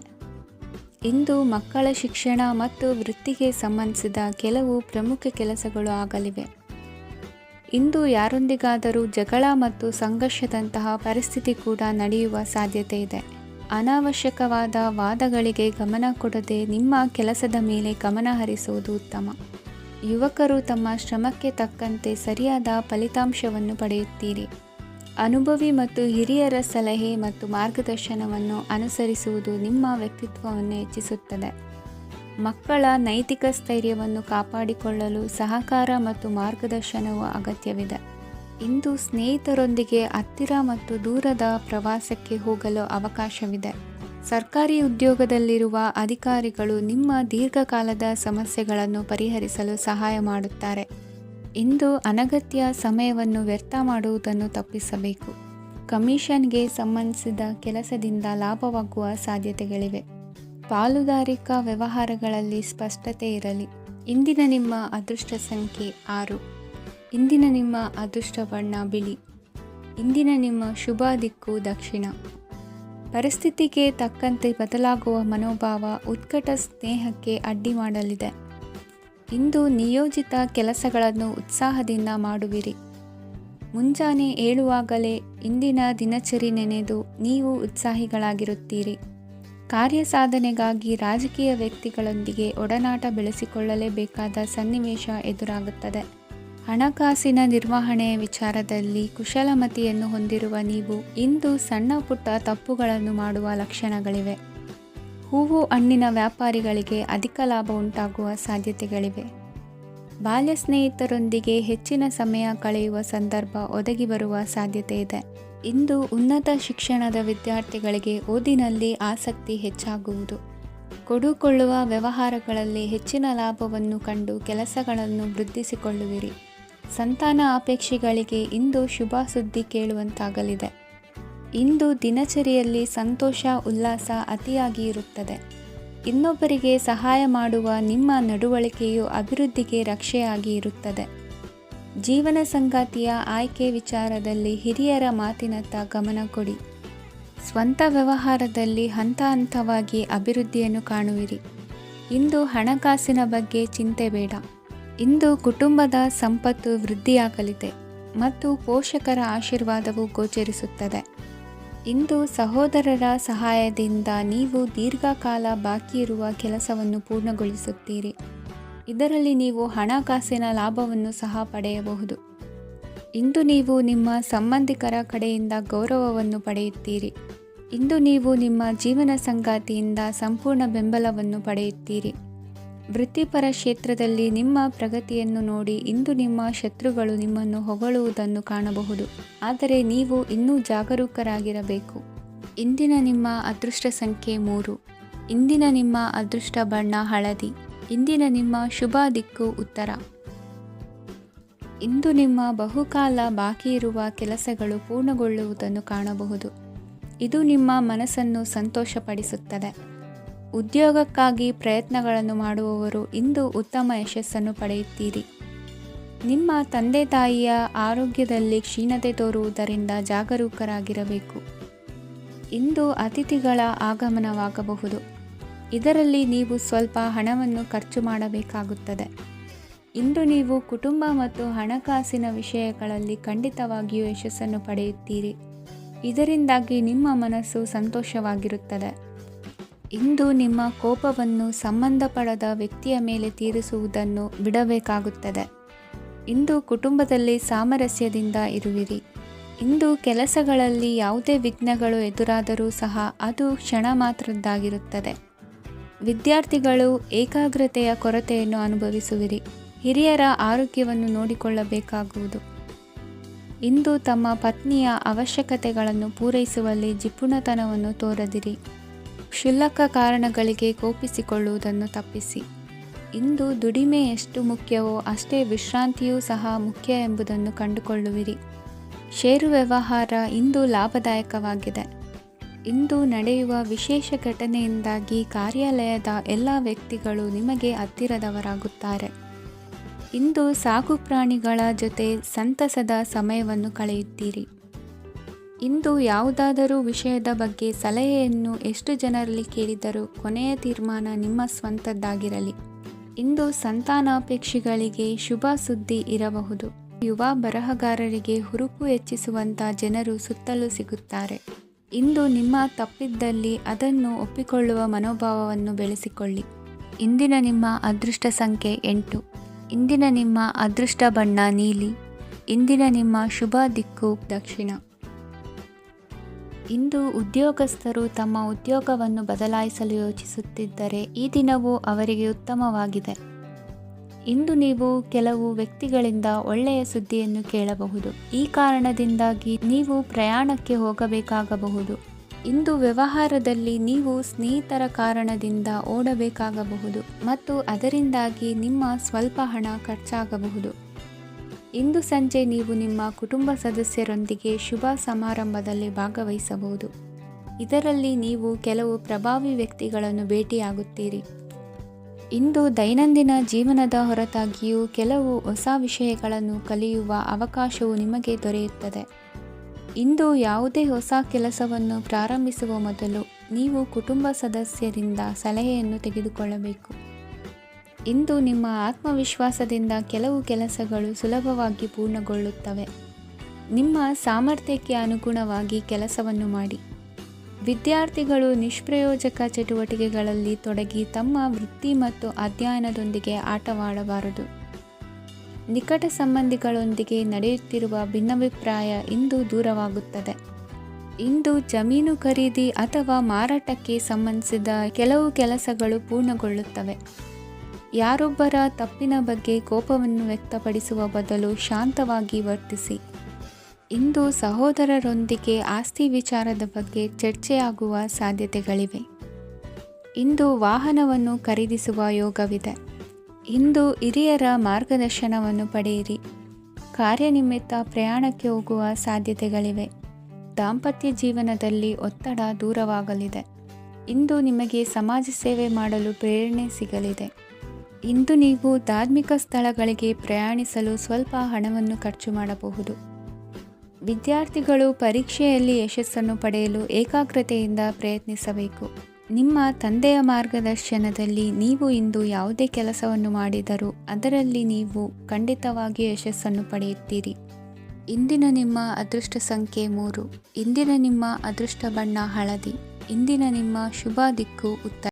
ಇಂದು ಮಕ್ಕಳ ಶಿಕ್ಷಣ ಮತ್ತು ವೃತ್ತಿಗೆ ಸಂಬಂಧಿಸಿದ ಕೆಲವು ಪ್ರಮುಖ ಕೆಲಸಗಳು ಆಗಲಿವೆ. ಇಂದು ಯಾರೊಂದಿಗಾದರೂ ಜಗಳ ಮತ್ತು ಸಂಘರ್ಷದಂತಹ ಪರಿಸ್ಥಿತಿ ಕೂಡ ನಡೆಯುವ ಸಾಧ್ಯತೆ ಇದೆ. ಅನಾವಶ್ಯಕವಾದ ವಾದಗಳಿಗೆ ಗಮನ ಕೊಡದೆ ನಿಮ್ಮ ಕೆಲಸದ ಮೇಲೆ ಗಮನ ಹರಿಸುವುದು ಉತ್ತಮ. ಯುವಕರು ತಮ್ಮ ಶ್ರಮಕ್ಕೆ ತಕ್ಕಂತೆ ಸರಿಯಾದ ಫಲಿತಾಂಶವನ್ನು ಪಡೆಯುತ್ತೀರಿ. ಅನುಭವಿ ಮತ್ತು ಹಿರಿಯರ ಸಲಹೆ ಮತ್ತು ಮಾರ್ಗದರ್ಶನವನ್ನು ಅನುಸರಿಸುವುದು ನಿಮ್ಮ ವ್ಯಕ್ತಿತ್ವವನ್ನು ಹೆಚ್ಚಿಸುತ್ತದೆ. ಮಕ್ಕಳ ನೈತಿಕ ಸ್ಥೈರ್ಯವನ್ನು ಕಾಪಾಡಿಕೊಳ್ಳಲು ಸಹಕಾರ ಮತ್ತು ಮಾರ್ಗದರ್ಶನವು ಅಗತ್ಯವಿದೆ. ಇಂದು ಸ್ನೇಹಿತರೊಂದಿಗೆ ಹತ್ತಿರ ಮತ್ತು ದೂರದ ಪ್ರವಾಸಕ್ಕೆ ಹೋಗಲು ಅವಕಾಶವಿದೆ. ಸರ್ಕಾರಿ ಉದ್ಯೋಗದಲ್ಲಿರುವ ಅಧಿಕಾರಿಗಳು ನಿಮ್ಮ ದೀರ್ಘಕಾಲದ ಸಮಸ್ಯೆಗಳನ್ನು ಪರಿಹರಿಸಲು ಸಹಾಯ ಮಾಡುತ್ತಾರೆ. ಇಂದು ಅನಗತ್ಯ ಸಮಯವನ್ನು ವ್ಯರ್ಥ ಮಾಡುವುದನ್ನು ತಪ್ಪಿಸಬೇಕು. ಕಮಿಷನ್ಗೆ ಸಂಬಂಧಿಸಿದ ಕೆಲಸದಿಂದ ಲಾಭವಾಗುವ ಸಾಧ್ಯತೆಗಳಿವೆ. ಪಾಲುದಾರಿಕಾ ವ್ಯವಹಾರಗಳಲ್ಲಿ ಸ್ಪಷ್ಟತೆ ಇರಲಿ. ಇಂದಿನ ನಿಮ್ಮ ಅದೃಷ್ಟ ಸಂಖ್ಯೆ 6. ಇಂದಿನ ನಿಮ್ಮ ಅದೃಷ್ಟ ಬಣ್ಣ ಬಿಳಿ. ಇಂದಿನ ನಿಮ್ಮ ಶುಭ ದಿಕ್ಕು ದಕ್ಷಿಣ. ಪರಿಸ್ಥಿತಿಗೆ ತಕ್ಕಂತೆ ಬದಲಾಗುವ ಮನೋಭಾವ ಉತ್ಕಟ ಸ್ನೇಹಕ್ಕೆ ಅಡ್ಡಿ ಮಾಡಲಿದೆ. ಇಂದು ನಿಯೋಜಿತ ಕೆಲಸಗಳನ್ನು ಉತ್ಸಾಹದಿಂದ ಮಾಡುವಿರಿ. ಮುಂಜಾನೆ ಏಳುವಾಗಲೇ ಇಂದಿನ ದಿನಚರಿ ನೆನೆದು ನೀವು ಉತ್ಸಾಹಿಗಳಾಗಿರುತ್ತೀರಿ. ಕಾರ್ಯಸಾಧನೆಗಾಗಿ ರಾಜಕೀಯ ವ್ಯಕ್ತಿಗಳೊಂದಿಗೆ ಒಡನಾಟ ಬೆಳೆಸಿಕೊಳ್ಳಲೇಬೇಕಾದ ಸನ್ನಿವೇಶ ಎದುರಾಗುತ್ತದೆ. ಹಣಕಾಸಿನ ನಿರ್ವಹಣೆಯ ವಿಚಾರದಲ್ಲಿ ಕುಶಲಮತಿಯನ್ನು ಹೊಂದಿರುವ ನೀವು ಇಂದು ಸಣ್ಣ ಪುಟ್ಟ ತಪ್ಪುಗಳನ್ನು ಮಾಡುವ ಲಕ್ಷಣಗಳಿವೆ. ಹೂವು ಹಣ್ಣಿನ ವ್ಯಾಪಾರಿಗಳಿಗೆ ಅಧಿಕ ಲಾಭ ಉಂಟಾಗುವ ಸಾಧ್ಯತೆಗಳಿವೆ. ಬಾಲ್ಯ ಸ್ನೇಹಿತರೊಂದಿಗೆ ಹೆಚ್ಚಿನ ಸಮಯ ಕಳೆಯುವ ಸಂದರ್ಭ ಒದಗಿ ಬರುವ ಸಾಧ್ಯತೆ ಇದೆ. ಇಂದು ಉನ್ನತ ಶಿಕ್ಷಣದ ವಿದ್ಯಾರ್ಥಿಗಳಿಗೆ ಓದಿನಲ್ಲಿ ಆಸಕ್ತಿ ಹೆಚ್ಚಾಗುವುದು. ಕೊಡುಕೊಳ್ಳುವ ವ್ಯವಹಾರಗಳಲ್ಲಿ ಹೆಚ್ಚಿನ ಲಾಭವನ್ನು ಕಂಡು ಕೆಲಸಗಳನ್ನು ವೃದ್ಧಿಸಿಕೊಳ್ಳುವಿರಿ. ಸಂತಾನ ಅಪೇಕ್ಷೆಗಳಿಗೆ ಇಂದು ಶುಭ ಸುದ್ದಿ ಕೇಳುವಂತಾಗಲಿದೆ. ಇಂದು ದಿನಚರಿಯಲ್ಲಿ ಸಂತೋಷ ಉಲ್ಲಾಸ ಅತಿಯಾಗಿ ಇರುತ್ತದೆ. ಇನ್ನೊಬ್ಬರಿಗೆ ಸಹಾಯ ಮಾಡುವ ನಿಮ್ಮ ನಡವಳಿಕೆಯು ಅಭಿವೃದ್ಧಿಗೆ ರಕ್ಷೆಯಾಗಿ ಇರುತ್ತದೆ. ಜೀವನ ಸಂಗಾತಿಯ ಆಯ್ಕೆ ವಿಚಾರದಲ್ಲಿ ಹಿರಿಯರ ಮಾತಿನತ್ತ ಗಮನ ಕೊಡಿ. ಸ್ವಂತ ವ್ಯವಹಾರದಲ್ಲಿ ಹಂತ ಹಂತವಾಗಿ ಅಭಿವೃದ್ಧಿಯನ್ನು ಕಾಣುವಿರಿ. ಇಂದು ಹಣಕಾಸಿನ ಬಗ್ಗೆ ಚಿಂತೆ ಬೇಡ. ಇಂದು ಕುಟುಂಬದ ಸಂಪತ್ತು ವೃದ್ಧಿಯಾಗಲಿದೆ ಮತ್ತು ಪೋಷಕರ ಆಶೀರ್ವಾದವು ಗೋಚರಿಸುತ್ತದೆ. ಇಂದು ಸಹೋದರರ ಸಹಾಯದಿಂದ ನೀವು ದೀರ್ಘಕಾಲ ಬಾಕಿ ಇರುವ ಕೆಲಸವನ್ನು ಪೂರ್ಣಗೊಳಿಸುತ್ತೀರಿ. ಇದರಲ್ಲಿ ನೀವು ಹಣಕಾಸಿನ ಲಾಭವನ್ನು ಸಹ ಪಡೆಯಬಹುದು. ಇಂದು ನೀವು ನಿಮ್ಮ ಸಂಬಂಧಿಕರ ಕಡೆಯಿಂದ ಗೌರವವನ್ನು ಪಡೆಯುತ್ತೀರಿ. ಇಂದು ನೀವು ನಿಮ್ಮ ಜೀವನ ಸಂಗಾತಿಯಿಂದ ಸಂಪೂರ್ಣ ಬೆಂಬಲವನ್ನು ಪಡೆಯುತ್ತೀರಿ. ವೃತ್ತಿಪರ ಕ್ಷೇತ್ರದಲ್ಲಿ ನಿಮ್ಮ ಪ್ರಗತಿಯನ್ನು ನೋಡಿ ಇಂದು ನಿಮ್ಮ ಶತ್ರುಗಳು ನಿಮ್ಮನ್ನು ಹೊಗಳುವುದನ್ನು ಕಾಣಬಹುದು. ಆದರೆ ನೀವು ಇನ್ನೂ ಜಾಗರೂಕರಾಗಿರಬೇಕು. ಇಂದಿನ ನಿಮ್ಮ ಅದೃಷ್ಟ ಸಂಖ್ಯೆ 3. ಇಂದಿನ ನಿಮ್ಮ ಅದೃಷ್ಟ ಬಣ್ಣ ಹಳದಿ. ಇಂದಿನ ನಿಮ್ಮ ಶುಭ ದಿಕ್ಕು ಉತ್ತರ. ಇಂದು ನಿಮ್ಮ ಬಹುಕಾಲ ಬಾಕಿ ಇರುವ ಕೆಲಸಗಳು ಪೂರ್ಣಗೊಳ್ಳುವುದನ್ನು ಕಾಣಬಹುದು. ಇದು ನಿಮ್ಮ ಮನಸ್ಸನ್ನು ಸಂತೋಷಪಡಿಸುತ್ತದೆ. ಉದ್ಯೋಗಕ್ಕಾಗಿ ಪ್ರಯತ್ನಗಳನ್ನು ಮಾಡುವವರು ಇಂದು ಉತ್ತಮ ಯಶಸ್ಸನ್ನು ಪಡೆಯುತ್ತೀರಿ. ನಿಮ್ಮ ತಂದೆ ತಾಯಿಯ ಆರೋಗ್ಯದಲ್ಲಿ ಕ್ಷೀಣತೆ ತೋರುವುದರಿಂದ ಜಾಗರೂಕರಾಗಿರಬೇಕು. ಇಂದು ಅತಿಥಿಗಳ ಆಗಮನವಾಗಬಹುದು. ಇದರಲ್ಲಿ ನೀವು ಸ್ವಲ್ಪ ಹಣವನ್ನು ಖರ್ಚು ಮಾಡಬೇಕಾಗುತ್ತದೆ. ಇಂದು ನೀವು ಕುಟುಂಬ ಮತ್ತು ಹಣಕಾಸಿನ ವಿಷಯಗಳಲ್ಲಿ ಖಂಡಿತವಾಗಿಯೂ ಯಶಸ್ಸನ್ನು ಪಡೆಯುತ್ತೀರಿ. ಇದರಿಂದಾಗಿ ನಿಮ್ಮ ಮನಸ್ಸು ಸಂತೋಷವಾಗಿರುತ್ತದೆ. ಇಂದು ನಿಮ್ಮ ಕೋಪವನ್ನು ಸಂಬಂಧಪಡದ ವ್ಯಕ್ತಿಯ ಮೇಲೆ ತೀರಿಸುವುದನ್ನು ಬಿಡಬೇಕಾಗುತ್ತದೆ. ಇಂದು ಕುಟುಂಬದಲ್ಲಿ ಸಾಮರಸ್ಯದಿಂದ ಇರುವಿರಿ. ಇಂದು ಕೆಲಸಗಳಲ್ಲಿ ಯಾವುದೇ ವಿಘ್ನಗಳು ಎದುರಾದರೂ ಸಹ ಅದು ಕ್ಷಣ ಮಾತ್ರದ್ದಾಗಿರುತ್ತದೆ. ವಿದ್ಯಾರ್ಥಿಗಳು ಏಕಾಗ್ರತೆಯ ಕೊರತೆಯನ್ನು ಅನುಭವಿಸುವಿರಿ. ಹಿರಿಯರ ಆರೋಗ್ಯವನ್ನು ನೋಡಿಕೊಳ್ಳಬೇಕಾಗುವುದು. ಇಂದು ತಮ್ಮ ಪತ್ನಿಯ ಅವಶ್ಯಕತೆಗಳನ್ನು ಪೂರೈಸುವಲ್ಲಿ ಜಿಪುಣತನವನ್ನು ತೋರದಿರಿ. ಕ್ಷುಲ್ಲಕ ಕಾರಣಗಳಿಗೆ ಕೋಪಿಸಿಕೊಳ್ಳುವುದನ್ನು ತಪ್ಪಿಸಿ. ಇಂದು ದುಡಿಮೆ ಎಷ್ಟು ಮುಖ್ಯವೋ ಅಷ್ಟೇ ವಿಶ್ರಾಂತಿಯೂ ಸಹ ಮುಖ್ಯ ಎಂಬುದನ್ನು ಕಂಡುಕೊಳ್ಳುವಿರಿ. ಷೇರು ವ್ಯವಹಾರ ಇಂದು ಲಾಭದಾಯಕವಾಗಿದೆ. ಇಂದು ನಡೆಯುವ ವಿಶೇಷ ಘಟನೆಯಿಂದಾಗಿ ಕಾರ್ಯಾಲಯದ ಎಲ್ಲ ವ್ಯಕ್ತಿಗಳು ನಿಮಗೆ ಹತ್ತಿರದವರಾಗುತ್ತಾರೆ. ಇಂದು ಸಾಕು ಪ್ರಾಣಿಗಳ ಜೊತೆ ಸಂತಸದ ಸಮಯವನ್ನು ಕಳೆಯುತ್ತೀರಿ. ಇಂದು ಯಾವುದಾದರೂ ವಿಷಯದ ಬಗ್ಗೆ ಸಲಹೆಯನ್ನು ಎಷ್ಟು ಜನರಲ್ಲಿ ಕೇಳಿದರೂ ಕೊನೆಯ ತೀರ್ಮಾನ ನಿಮ್ಮ ಸ್ವಂತದ್ದಾಗಿರಲಿ. ಇಂದು ಸಂತಾನಾಪೇಕ್ಷಿಗಳಿಗೆ ಶುಭ ಸುದ್ದಿ ಇರಬಹುದು. ಯುವ ಬರಹಗಾರರಿಗೆ ಹುರುಪು ಹೆಚ್ಚಿಸುವಂಥ ಜನರು ಸುತ್ತಲೂ ಸಿಗುತ್ತಾರೆ. ಇಂದು ನಿಮ್ಮ ತಪ್ಪಿದ್ದಲ್ಲಿ ಅದನ್ನು ಒಪ್ಪಿಕೊಳ್ಳುವ ಮನೋಭಾವವನ್ನು ಬೆಳೆಸಿಕೊಳ್ಳಿ. ಇಂದಿನ ನಿಮ್ಮ ಅದೃಷ್ಟ ಸಂಖ್ಯೆ 8. ಇಂದಿನ ನಿಮ್ಮ ಅದೃಷ್ಟ ಬಣ್ಣ ನೀಲಿ. ಇಂದಿನ ನಿಮ್ಮ ಶುಭ ದಿಕ್ಕು ದಕ್ಷಿಣ. ಇಂದು ಉದ್ಯೋಗಸ್ಥರು ತಮ್ಮ ಉದ್ಯೋಗವನ್ನು ಬದಲಾಯಿಸಲು ಯೋಚಿಸುತ್ತಿದ್ದರೆ ಈ ದಿನವೂ ಅವರಿಗೆ ಉತ್ತಮವಾಗಿದೆ. ಇಂದು ನೀವು ಕೆಲವು ವ್ಯಕ್ತಿಗಳಿಂದ ಒಳ್ಳೆಯ ಸುದ್ದಿಯನ್ನು ಕೇಳಬಹುದು. ಈ ಕಾರಣದಿಂದಾಗಿ ನೀವು ಪ್ರಯಾಣಕ್ಕೆ ಹೋಗಬೇಕಾಗಬಹುದು. ಇಂದು ವ್ಯವಹಾರದಲ್ಲಿ ನೀವು ಸ್ನೇಹಿತರ ಕಾರಣದಿಂದ ಓಡಬೇಕಾಗಬಹುದು ಮತ್ತು ಅದರಿಂದಾಗಿ ನಿಮ್ಮ ಸ್ವಲ್ಪ ಹಣ ಖರ್ಚಾಗಬಹುದು. ಇಂದು ಸಂಜೆ ನೀವು ನಿಮ್ಮ ಕುಟುಂಬ ಸದಸ್ಯರೊಂದಿಗೆ ಶುಭ ಸಮಾರಂಭದಲ್ಲಿ ಭಾಗವಹಿಸಬಹುದು. ಇದರಲ್ಲಿ ನೀವು ಕೆಲವು ಪ್ರಭಾವಿ ವ್ಯಕ್ತಿಗಳನ್ನು ಭೇಟಿಯಾಗುತ್ತೀರಿ. ಇಂದು ದೈನಂದಿನ ಜೀವನದ ಹೊರತಾಗಿಯೂ ಕೆಲವು ಹೊಸ ವಿಷಯಗಳನ್ನು ಕಲಿಯುವ ಅವಕಾಶವು ನಿಮಗೆ ದೊರೆಯುತ್ತದೆ. ಇಂದು ಯಾವುದೇ ಹೊಸ ಕೆಲಸವನ್ನು ಪ್ರಾರಂಭಿಸುವ ಮೊದಲು ನೀವು ಕುಟುಂಬ ಸದಸ್ಯರಿಂದ ಸಲಹೆಯನ್ನು ತೆಗೆದುಕೊಳ್ಳಬೇಕು. ಇಂದು ನಿಮ್ಮ ಆತ್ಮವಿಶ್ವಾಸದಿಂದ ಕೆಲವು ಕೆಲಸಗಳು ಸುಲಭವಾಗಿ ಪೂರ್ಣಗೊಳ್ಳುತ್ತವೆ. ನಿಮ್ಮ ಸಾಮರ್ಥ್ಯಕ್ಕೆ ಅನುಗುಣವಾಗಿ ಕೆಲಸವನ್ನು ಮಾಡಿ. ವಿದ್ಯಾರ್ಥಿಗಳು ನಿಷ್ಪ್ರಯೋಜಕ ಚಟುವಟಿಕೆಗಳಲ್ಲಿ ತೊಡಗಿ ತಮ್ಮ ವೃತ್ತಿ ಮತ್ತು ಅಧ್ಯಯನದೊಂದಿಗೆ ಆಟವಾಡಬಾರದು. ನಿಕಟ ಸಂಬಂಧಿಗಳೊಂದಿಗೆ ನಡೆಯುತ್ತಿರುವ ಭಿನ್ನಾಭಿಪ್ರಾಯ ಇಂದು ದೂರವಾಗುತ್ತದೆ. ಇಂದು ಜಮೀನು ಖರೀದಿ ಅಥವಾ ಮಾರಾಟಕ್ಕೆ ಸಂಬಂಧಿಸಿದ ಕೆಲವು ಕೆಲಸಗಳು ಪೂರ್ಣಗೊಳ್ಳುತ್ತವೆ. ಯಾರೊಬ್ಬರ ತಪ್ಪಿನ ಬಗ್ಗೆ ಕೋಪವನ್ನು ವ್ಯಕ್ತಪಡಿಸುವ ಬದಲು ಶಾಂತವಾಗಿ ವರ್ತಿಸಿ. ಇಂದು ಸಹೋದರರೊಂದಿಗೆ ಆಸ್ತಿ ವಿಚಾರದ ಬಗ್ಗೆ ಚರ್ಚೆಯಾಗುವ ಸಾಧ್ಯತೆಗಳಿವೆ. ಇಂದು ವಾಹನವನ್ನು ಖರೀದಿಸುವ ಯೋಗವಿದೆ. ಇಂದು ಹಿರಿಯರ ಮಾರ್ಗದರ್ಶನವನ್ನು ಪಡೆಯಿರಿ. ಕಾರ್ಯನಿಮಿತ್ತ ಪ್ರಯಾಣಕ್ಕೆ ಹೋಗುವ ಸಾಧ್ಯತೆಗಳಿವೆ. ದಾಂಪತ್ಯ ಜೀವನದಲ್ಲಿ ಒತ್ತಡ ದೂರವಾಗಲಿದೆ. ಇಂದು ನಿಮಗೆ ಸಮಾಜ ಸೇವೆ ಮಾಡಲು ಪ್ರೇರಣೆ ಸಿಗಲಿದೆ. ಇಂದು ನೀವು ಧಾರ್ಮಿಕ ಸ್ಥಳಗಳಿಗೆ ಪ್ರಯಾಣಿಸಲು ಸ್ವಲ್ಪ ಹಣವನ್ನು ಖರ್ಚು ಮಾಡಬಹುದು. ವಿದ್ಯಾರ್ಥಿಗಳು ಪರೀಕ್ಷೆಯಲ್ಲಿ ಯಶಸ್ಸನ್ನು ಪಡೆಯಲು ಏಕಾಗ್ರತೆಯಿಂದ ಪ್ರಯತ್ನಿಸಬೇಕು. ನಿಮ್ಮ ತಂದೆಯ ಮಾರ್ಗದರ್ಶನದಲ್ಲಿ ನೀವು ಇಂದು ಯಾವುದೇ ಕೆಲಸವನ್ನು ಮಾಡಿದರೂ ಅದರಲ್ಲಿ ನೀವು ಖಂಡಿತವಾಗಿ ಯಶಸ್ಸನ್ನು ಪಡೆಯುತ್ತೀರಿ. ಇಂದಿನ ನಿಮ್ಮ ಅದೃಷ್ಟ ಸಂಖ್ಯೆ 3. ಇಂದಿನ ನಿಮ್ಮ ಅದೃಷ್ಟ ಬಣ್ಣ ಹಳದಿ. ಇಂದಿನ ನಿಮ್ಮ ಶುಭ ದಿಕ್ಕು ಉತ್ತರ.